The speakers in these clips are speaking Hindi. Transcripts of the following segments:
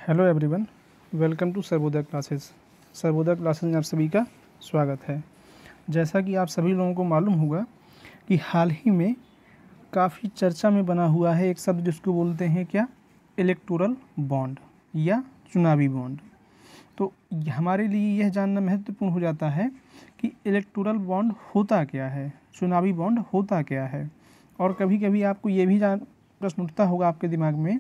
Hello everyone, welcome to Sarvodaya classes. Sarvodaya classes में आप सभी का स्वागत है। जैसा कि आप सभी लोगों को मालूम होगा कि हाल ही में काफ़ी चर्चा में बना हुआ है एक शब्द जिसको बोलते हैं क्या, इलेक्टोरल बॉन्ड या चुनावी बॉन्ड। तो हमारे लिए यह जानना महत्वपूर्ण हो जाता है कि इलेक्टोरल बॉन्ड होता क्या है, चुनावी बॉन्ड होता क्या है। और कभी कभी आपको ये भी प्रश्न उठता होगा आपके दिमाग में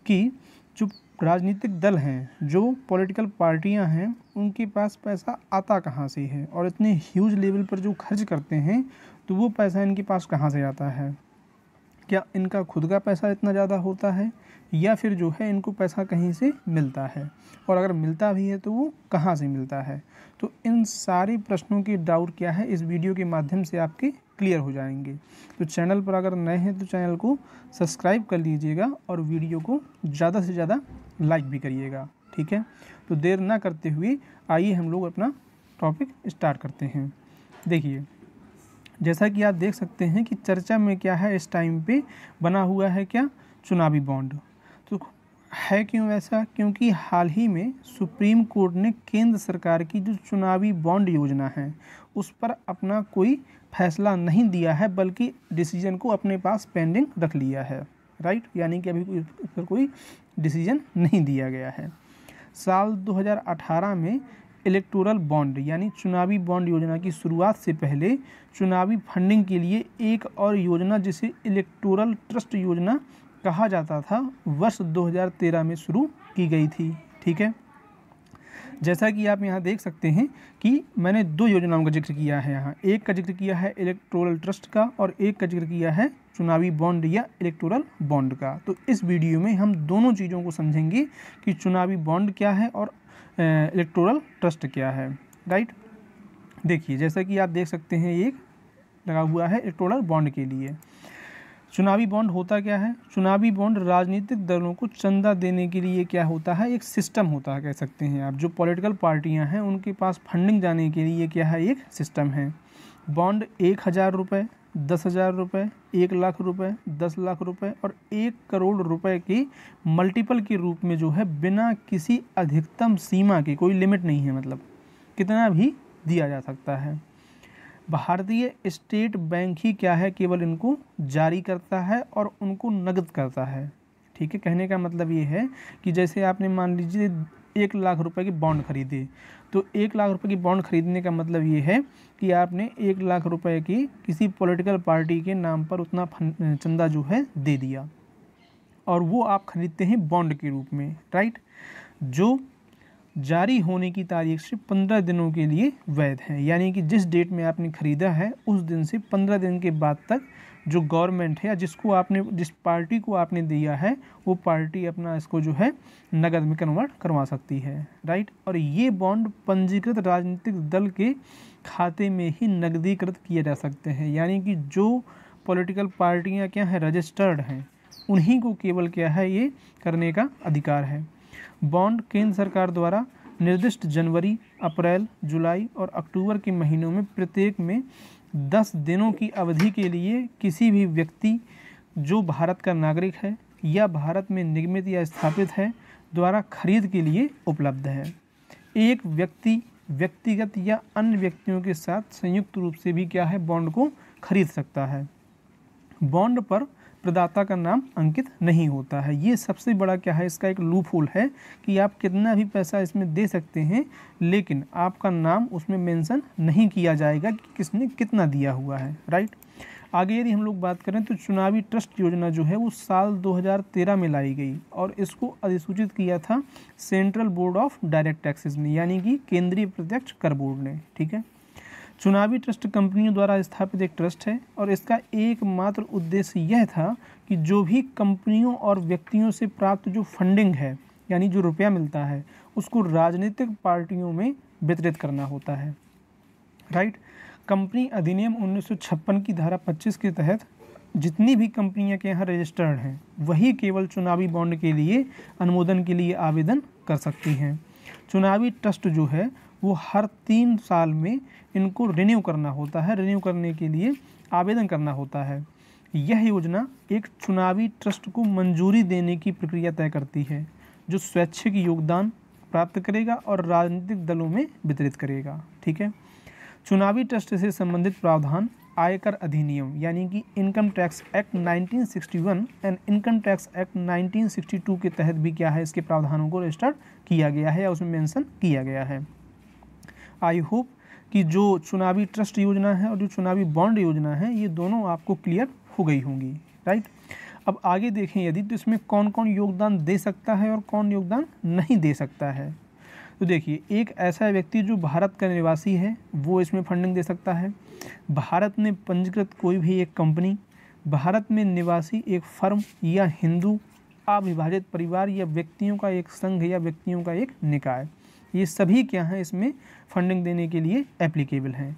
कि जो राजनीतिक दल हैं, जो पॉलिटिकल पार्टियां हैं, उनके पास पैसा आता कहाँ से है और इतने ह्यूज लेवल पर जो खर्च करते हैं तो वो पैसा इनके पास कहाँ से आता है। क्या इनका खुद का पैसा इतना ज़्यादा होता है या फिर जो है इनको पैसा कहीं से मिलता है, और अगर मिलता भी है तो वो कहाँ से मिलता है। तो इन सारे प्रश्नों के डाउट क्या है इस वीडियो के माध्यम से आपके क्लियर हो जाएंगे। तो चैनल पर अगर नए हैं तो चैनल को सब्सक्राइब कर लीजिएगा और वीडियो को ज़्यादा से ज़्यादा लाइक भी करिएगा, ठीक है। तो देर ना करते हुए आइए हम लोग अपना टॉपिक स्टार्ट करते हैं। देखिए, जैसा कि आप देख सकते हैं कि चर्चा में क्या है इस टाइम पे बना हुआ है क्या, चुनावी बॉन्ड। तो है क्यों ऐसा, क्योंकि हाल ही में सुप्रीम कोर्ट ने केंद्र सरकार की जो चुनावी बॉन्ड योजना है उस पर अपना कोई फैसला नहीं दिया है, बल्कि डिसीजन को अपने पास पेंडिंग रख लिया है, राइट। यानी कि अभी इस पर कोई डिसीजन नहीं दिया गया है। साल 2018 में इलेक्टोरल बॉन्ड यानी चुनावी बॉन्ड योजना की शुरुआत से पहले चुनावी फंडिंग के लिए एक और योजना जिसे इलेक्टोरल ट्रस्ट योजना कहा जाता था वर्ष 2013 में शुरू की गई थी, ठीक है। जैसा कि आप यहाँ देख सकते हैं कि मैंने दो योजनाओं का जिक्र किया है यहाँ, एक का जिक्र किया है इलेक्टोरल ट्रस्ट का और एक का जिक्र किया है चुनावी बॉन्ड या इलेक्टोरल बॉन्ड का। तो इस वीडियो में हम दोनों चीज़ों को समझेंगे कि चुनावी बॉन्ड क्या है और इलेक्टोरल ट्रस्ट क्या है, राइट। देखिए, जैसा कि आप देख सकते हैं एक लगा हुआ है इलेक्टोरल बॉन्ड के लिए। चुनावी बॉन्ड होता क्या है, चुनावी बॉन्ड राजनीतिक दलों को चंदा देने के लिए क्या होता है, एक सिस्टम होता है, कह सकते हैं आप। जो पॉलिटिकल पार्टियां हैं उनके पास फंडिंग जाने के लिए क्या है, एक सिस्टम है। बॉन्ड 1000 रुपये, 10,000 रुपये, 1 लाख रुपये, 10 लाख रुपये और 1 करोड़ रुपए के मल्टीपल के रूप में जो है बिना किसी अधिकतम सीमा के, कोई लिमिट नहीं है, मतलब कितना भी दिया जा सकता है। भारतीय स्टेट बैंक ही क्या है, केवल इनको जारी करता है और उनको नकद करता है, ठीक है। कहने का मतलब ये है कि जैसे आपने मान लीजिए 1 लाख रुपए की बॉन्ड खरीदे, तो 1 लाख रुपए की बॉन्ड खरीदने का मतलब ये है कि आपने 1 लाख रुपए की किसी पॉलिटिकल पार्टी के नाम पर उतना चंदा जो है दे दिया और वो आप खरीदते हैं बॉन्ड के रूप में, राइट। जो जारी होने की तारीख से 15 दिनों के लिए वैध है, यानी कि जिस डेट में आपने खरीदा है उस दिन से 15 दिन के बाद तक जो गवर्नमेंट है या जिस पार्टी को आपने दिया है वो पार्टी अपना इसको जो है नगद में कन्वर्ट करवा सकती है, राइट। और ये बॉन्ड पंजीकृत राजनीतिक दल के खाते में ही नकदीकृत किए जा सकते हैं, यानी कि जो पॉलिटिकल पार्टियाँ क्या हैं, रजिस्टर्ड हैं, उन्हीं को केवल क्या है ये करने का अधिकार है। बॉन्ड केंद्र सरकार द्वारा निर्दिष्ट जनवरी, अप्रैल, जुलाई और अक्टूबर के महीनों में प्रत्येक में 10 दिनों की अवधि के लिए किसी भी व्यक्ति जो भारत का नागरिक है या भारत में निगमित या स्थापित है द्वारा खरीद के लिए उपलब्ध है। एक व्यक्ति व्यक्तिगत या अन्य व्यक्तियों के साथ संयुक्त रूप से भी क्या है, बॉन्ड को खरीद सकता है। बॉन्ड पर प्रदाता का नाम अंकित नहीं होता है। ये सबसे बड़ा क्या है, इसका एक लूप होल है कि आप कितना भी पैसा इसमें दे सकते हैं लेकिन आपका नाम उसमें मेंशन नहीं किया जाएगा कि किसने कितना दिया हुआ है, राइट। आगे यदि हम लोग बात करें तो चुनावी ट्रस्ट योजना जो है वो साल 2013 में लाई गई और इसको अधिसूचित किया था central board of direct taxes ने, यानी कि केंद्रीय प्रत्यक्ष कर बोर्ड ने, ठीक है। चुनावी ट्रस्ट कंपनियों द्वारा स्थापित एक ट्रस्ट है और इसका एकमात्र उद्देश्य यह था कि जो भी कंपनियों और व्यक्तियों से प्राप्त जो फंडिंग है, यानी जो रुपया मिलता है, उसको राजनीतिक पार्टियों में वितरित करना होता है, राइट। कंपनी अधिनियम 1956 की धारा 25 के तहत जितनी भी कंपनियां के यहाँ रजिस्टर्ड हैं वही केवल चुनावी बॉन्ड के लिए अनुमोदन के लिए आवेदन कर सकती हैं। चुनावी ट्रस्ट जो है वो हर 3 साल में इनको रिन्यू करना होता है, रिन्यू करने के लिए आवेदन करना होता है। यह योजना एक चुनावी ट्रस्ट को मंजूरी देने की प्रक्रिया तय करती है। जो स्वैच्छिक योगदान प्राप्त करेगा और राजनीतिक दलों में वितरित करेगा। ठीक है। चुनावी ट्रस्ट से संबंधित प्रावधान आयकर अधिनियम यानी कि income tax act 1961 and income tax act 1962 के तहत भी क्या है, इसके प्रावधानों को रजिस्टर्ड किया गया है या उसमें मेंशन किया गया है। आई होप कि जो चुनावी ट्रस्ट योजना है और जो चुनावी बॉन्ड योजना है ये दोनों आपको क्लियर हो गई होंगी। राइट। अब आगे देखें यदि तो इसमें कौन कौन योगदान दे सकता है और कौन योगदान नहीं दे सकता है। तो देखिए, एक ऐसा व्यक्ति जो भारत का निवासी है वो इसमें फंडिंग दे सकता है, भारत में पंजीकृत कोई भी एक कंपनी, भारत में निवासी एक फर्म या हिंदू अविभाजित परिवार या व्यक्तियों का एक संघ या व्यक्तियों का एक निकाय, ये सभी क्या हैं इसमें फंडिंग देने के लिए एप्लीकेबल हैं।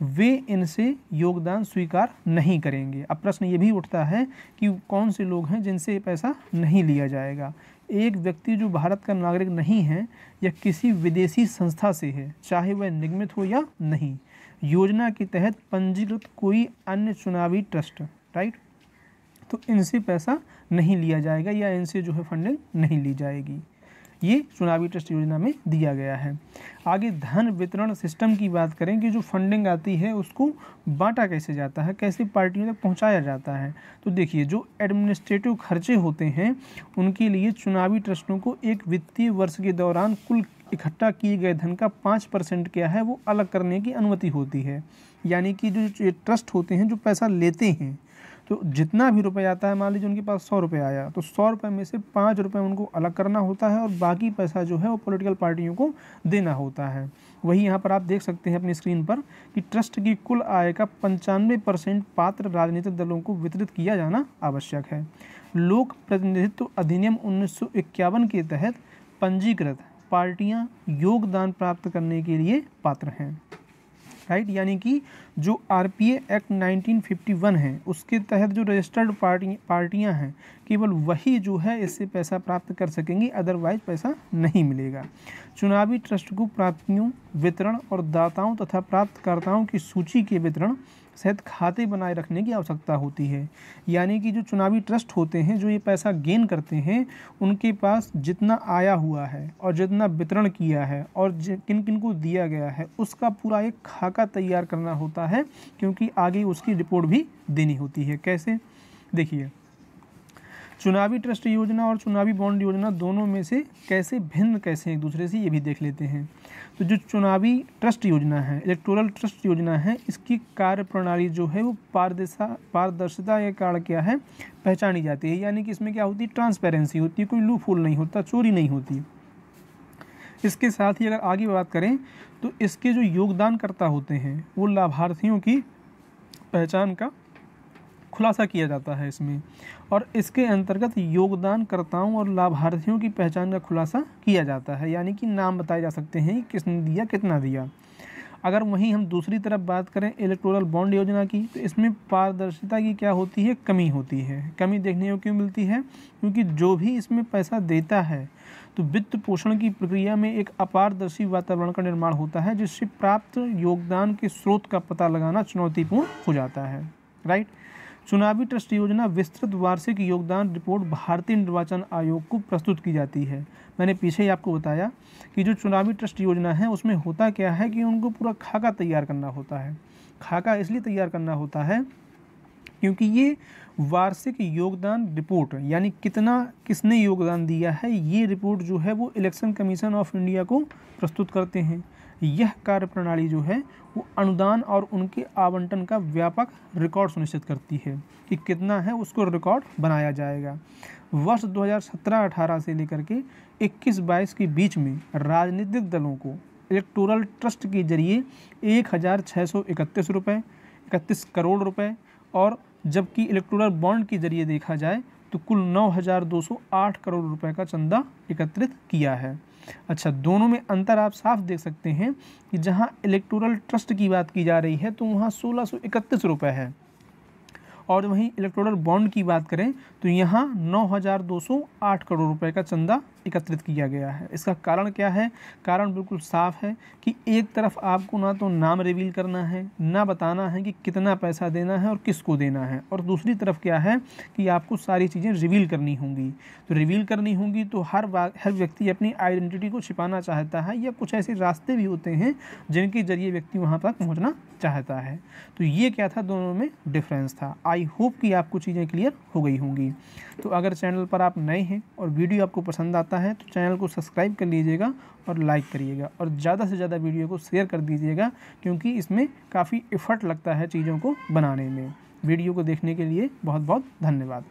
वे इनसे योगदान स्वीकार नहीं करेंगे। अब प्रश्न ये भी उठता है कि कौन से लोग हैं जिनसे पैसा नहीं लिया जाएगा। एक व्यक्ति जो भारत का नागरिक नहीं है या किसी विदेशी संस्था से है, चाहे वह निगमित हो या नहीं, योजना के तहत पंजीकृत कोई अन्य चुनावी ट्रस्ट, राइट, तो इनसे पैसा नहीं लिया जाएगा या इनसे जो है फंडिंग नहीं ली जाएगी। ये चुनावी ट्रस्ट योजना में दिया गया है। आगे धन वितरण सिस्टम की बात करें कि जो फंडिंग आती है उसको बांटा कैसे जाता है, कैसे पार्टियों तक पहुंचाया जाता है। तो देखिए, जो एडमिनिस्ट्रेटिव खर्चे होते हैं उनके लिए चुनावी ट्रस्टों को एक वित्तीय वर्ष के दौरान कुल इकट्ठा किए गए धन का 5% क्या है वो अलग करने की अनुमति होती है। यानी कि जो ट्रस्ट होते हैं जो पैसा लेते हैं, तो जितना भी रुपये आता है, मान लीजिए उनके पास 100 रुपये आया तो 100 रुपये में से 5 रुपये उनको अलग करना होता है और बाकी पैसा जो है वो पॉलिटिकल पार्टियों को देना होता है। वही यहाँ पर आप देख सकते हैं अपनी स्क्रीन पर कि ट्रस्ट की कुल आय का 95% पात्र राजनीतिक दलों को वितरित किया जाना आवश्यक है। लोक प्रतिनिधित्व अधिनियम 1951 के तहत पंजीकृत पार्टियाँ योगदान प्राप्त करने के लिए पात्र हैं। राइट। यानी कि जो आरपीए एक्ट 1951 है उसके तहत जो रजिस्टर्ड पार्टियां हैं केवल वही जो है इससे पैसा प्राप्त कर सकेंगी, अदरवाइज पैसा नहीं मिलेगा। चुनावी ट्रस्ट को प्राप्तियों, वितरण और दाताओं तथा प्राप्तकर्ताओं की सूची के वितरण सहित खाते बनाए रखने की आवश्यकता होती है। यानी कि जो चुनावी ट्रस्ट होते हैं जो ये पैसा गेन करते हैं उनके पास जितना आया हुआ है और जितना वितरण किया है और किन किन को दिया गया है उसका पूरा एक खाका तैयार करना होता है, क्योंकि आगे उसकी रिपोर्ट भी देनी होती है। कैसे, देखिए, चुनावी ट्रस्ट योजना और चुनावी बॉन्ड योजना दोनों में से कैसे भिन्न कैसे एक दूसरे से, ये भी देख लेते हैं। तो जो चुनावी ट्रस्ट योजना है, इलेक्टोरल ट्रस्ट योजना है, इसकी कार्य प्रणाली जो है वो पारदर्शिता के कारण क्या है पहचानी जाती है। यानी कि इसमें क्या होती है, ट्रांसपेरेंसी होती है, कोई लूप होल नहीं होता, चोरी नहीं होती। इसके साथ ही अगर आगे बात करें तो इसके जो योगदानकर्ता होते हैं वो लाभार्थियों की पहचान का खुलासा किया जाता है इसमें, और इसके अंतर्गत योगदानकर्ताओं और लाभार्थियों की पहचान का खुलासा किया जाता है। यानी कि नाम बताए जा सकते हैं किसने दिया, कितना दिया। अगर वहीं हम दूसरी तरफ बात करें इलेक्टोरल बॉन्ड योजना की, तो इसमें पारदर्शिता की क्या होती है, कमी होती है। कमी देखने को क्यों मिलती है, क्योंकि जो भी इसमें पैसा देता है तो वित्त पोषण की प्रक्रिया में एक अपारदर्शी वातावरण का निर्माण होता है, जिससे प्राप्त योगदान के स्रोत का पता लगाना चुनौतीपूर्ण हो जाता है। राइट। चुनावी ट्रस्ट योजना विस्तृत वार्षिक योगदान रिपोर्ट भारतीय निर्वाचन आयोग को प्रस्तुत की जाती है। मैंने पीछे ही आपको बताया कि जो चुनावी ट्रस्ट योजना है उसमें होता क्या है कि उनको पूरा खाका तैयार करना होता है। खाका इसलिए तैयार करना होता है क्योंकि ये वार्षिक योगदान रिपोर्ट, यानी कितना किसने योगदान दिया है, ये रिपोर्ट जो है वो इलेक्शन कमीशन ऑफ इंडिया को प्रस्तुत करते हैं। यह कार्य प्रणाली जो है वो अनुदान और उनके आवंटन का व्यापक रिकॉर्ड सुनिश्चित करती है कि कितना है उसको रिकॉर्ड बनाया जाएगा। वर्ष 2017-18 से लेकर के 21-22 के बीच में राजनीतिक दलों को इलेक्टोरल ट्रस्ट के जरिए 1,631 करोड़ रुपए, और जबकि इलेक्टोरल बॉन्ड के जरिए देखा जाए तो कुल 9,208 करोड़ रुपए का चंदा एकत्रित किया है। अच्छा, दोनों में अंतर आप साफ देख सकते हैं कि जहां इलेक्टोरल ट्रस्ट की बात की जा रही है तो वहां 1,631 रुपये है, और वहीं इलेक्टोरल बॉन्ड की बात करें तो यहाँ 9,208 करोड़ रुपए का चंदा एकत्रित किया गया है। इसका कारण क्या है? कारण बिल्कुल साफ है कि एक तरफ आपको ना तो नाम रिवील करना है, ना बताना है कि कितना पैसा देना है और किसको देना है, और दूसरी तरफ क्या है कि आपको सारी चीज़ें रिवील करनी होंगी। तो रिवील करनी होंगी तो हर व्यक्ति अपनी आइडेंटिटी को छिपाना चाहता है, या कुछ ऐसे रास्ते भी होते हैं जिनके जरिए व्यक्ति वहाँ तक पहुँचना चाहता है। तो ये क्या था, दोनों में डिफरेंस था। आई होप कि आपको चीज़ें क्लियर हो गई होंगी। तो अगर चैनल पर आप नए हैं और वीडियो आपको पसंद आता है तो चैनल को सब्सक्राइब कर लीजिएगा और लाइक करिएगा, और ज़्यादा से ज़्यादा वीडियो को शेयर कर दीजिएगा, क्योंकि इसमें काफ़ी एफर्ट लगता है चीज़ों को बनाने में। वीडियो को देखने के लिए बहुत बहुत धन्यवाद।